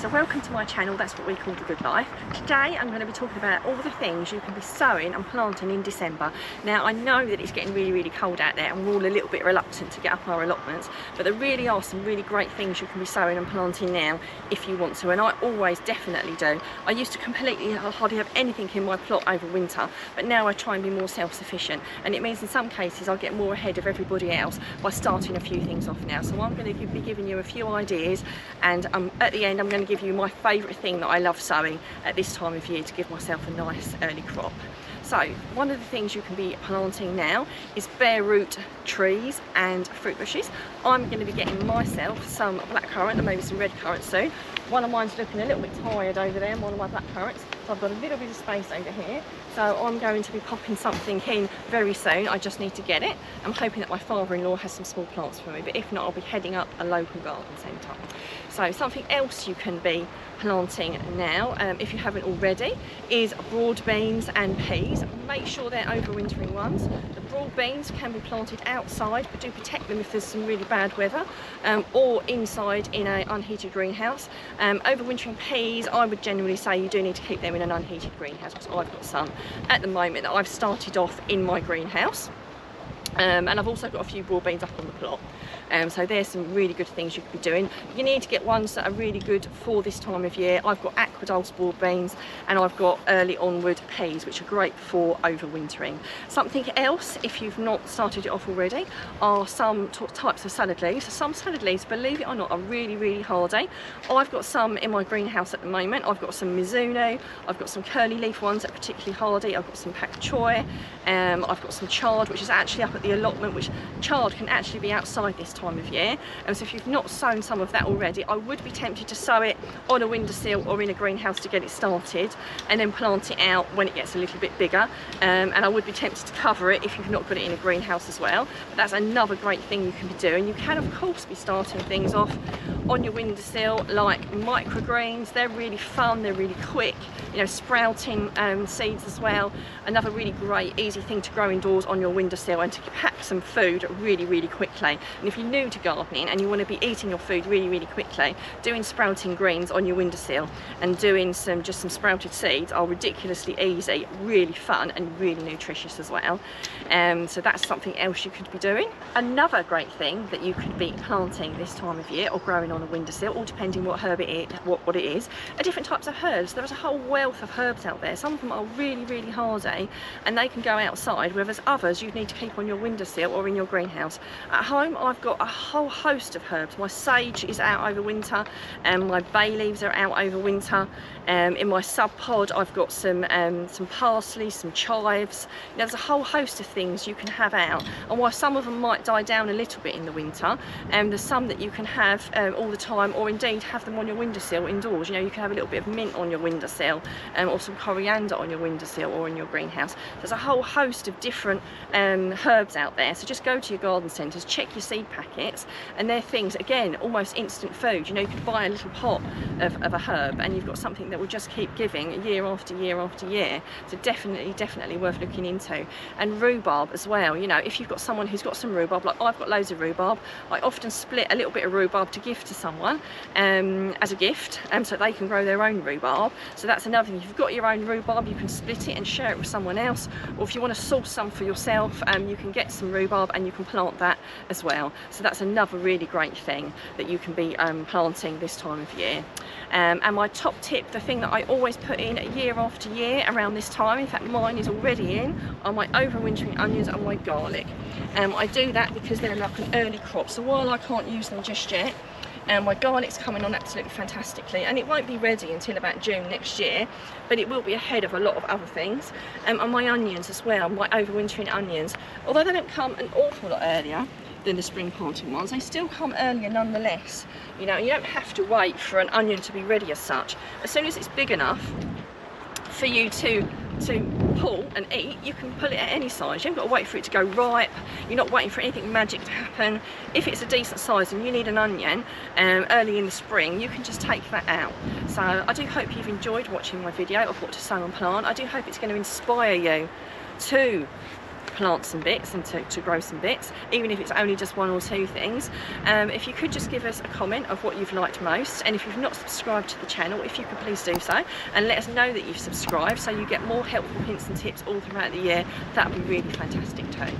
So welcome to my channel, that's what we call The Good Life. Today I'm going to be talking about all the things you can be sowing and planting in December. Now I know that it's getting really cold out there and we're all a little bit reluctant to get up our allotments, but there really are some really great things you can be sowing and planting now if you want to, and I always definitely do. I used to completely hardly have anything in my plot over winter, but now I try and be more self-sufficient, and it means in some cases I get more ahead of everybody else by starting a few things off now. So I'm going to be giving you a few ideas, and at the end I'm going to give you my favourite thing that I love sowing at this time of year to give myself a nice early crop. So one of the things you can be planting now is bare root trees and fruit bushes. I'm going to be getting myself some blackcurrant and maybe some red currant soon. One of mine's looking a little bit tired over there, one of my blackcurrants. So I've got a little bit of space over here. So I'm going to be popping something in very soon. I just need to get it. I'm hoping that my father-in-law has some small plants for me, but if not, I'll be heading up a local garden centre. So something else you can be planting now, if you haven't already, is broad beans and peas. Make sure they're overwintering ones. The broad beans can be planted outside, but do protect them if there's some really bad weather, or inside in an unheated greenhouse. Overwintering peas, I would generally say you do need to keep them in an unheated greenhouse, because I've got some at the moment that I've started off in my greenhouse. And I've also got a few broad beans up on the plot. So there's some really good things you could be doing. You need to get ones that are really good for this time of year. I've got Aquadol's broad beans and I've got early onward peas, which are great for overwintering. Something else, if you've not started it off already, are some types of salad leaves. So some salad leaves, believe it or not, are really hardy. I've got some in my greenhouse at the moment. I've got some Mizuno, I've got some curly leaf ones that are particularly hardy, I've got some pak choy, I've got some chard, which is actually up at the allotment, which chard can actually be outside this time of year. So if you've not sown some of that already, I would be tempted to sow it on a windowsill or in a greenhouse to get it started, and then plant it out when it gets a little bit bigger. And I would be tempted to cover it if you've not got it in a greenhouse as well. But that's another great thing you can be doing. You can of course be starting things off on your windowsill like microgreens. They're really fun, they're really quick, you know, sprouting seeds as well. Another really great easy thing to grow indoors on your windowsill and to pack some food really quickly. And if you're new to gardening and you want to be eating your food really quickly, doing sprouting greens on your windowsill and doing some sprouted seeds are ridiculously easy, really fun and really nutritious as well. So that's something else you could be doing. Another great thing that you could be planting this time of year or growing on a windowsill, all depending what herb it is, what it is, are different types of herbs. There's a whole wealth of herbs out there. Some of them are really hardy and they can go outside, whereas others you need to keep on your windowsill or in your greenhouse. At home I've got a whole host of herbs. My sage is out over winter and my bay leaves are out over winter. In my Subpod I've got some parsley, some chives. You know, there's a whole host of things you can have out, and while some of them might die down a little bit in the winter, there's some that you can have all the time, or indeed have them on your windowsill indoors. You know, you can have a little bit of mint on your windowsill, or some coriander on your windowsill or in your greenhouse. There's a whole host of different herbs out there, so just go to your garden centres, check your seed packets, and they're things, again, almost instant food. You know, you could buy a little pot of a herb and you've got something that will just keep giving year after year after year. So definitely worth looking into. And rhubarb as well. You know, if you've got someone who's got some rhubarb, like I've got loads of rhubarb, I often split a little bit of rhubarb to give to someone as a gift, so they can grow their own rhubarb. So that's another thing. If you've got your own rhubarb, you can split it and share it with someone else, or if you want to source some for yourself, you can get some rhubarb and you can plant that as well. So that's another really great thing that you can be planting this time of year. And my top tip, the thing that I always put in year after year around this time, in fact mine is already in, are my overwintering onions and my garlic. I do that because they're like an early crop, so while I can't use them just yet, my garlic's coming on absolutely fantastically, and it won't be ready until about June next year, but it will be ahead of a lot of other things. And my onions as well, my overwintering onions, although they don't come an awful lot earlier than the spring planting ones, they still come earlier nonetheless. You know, you don't have to wait for an onion to be ready as such. As soon as it's big enough for you to pull and eat, you can pull it at any size. You haven't got to wait for it to go ripe. You're not waiting for anything magic to happen. If it's a decent size and you need an onion early in the spring, you can just take that out. So I do hope you've enjoyed watching my video of what to sow and plant. I do hope it's going to inspire you to plant some bits and to grow some bits, even if it's only just 1 or 2 things. If you could just give us a comment of what you've liked most, and if you've not subscribed to the channel, if you could please do so and let us know that you've subscribed so you get more helpful hints and tips all throughout the year. That would be really fantastic too.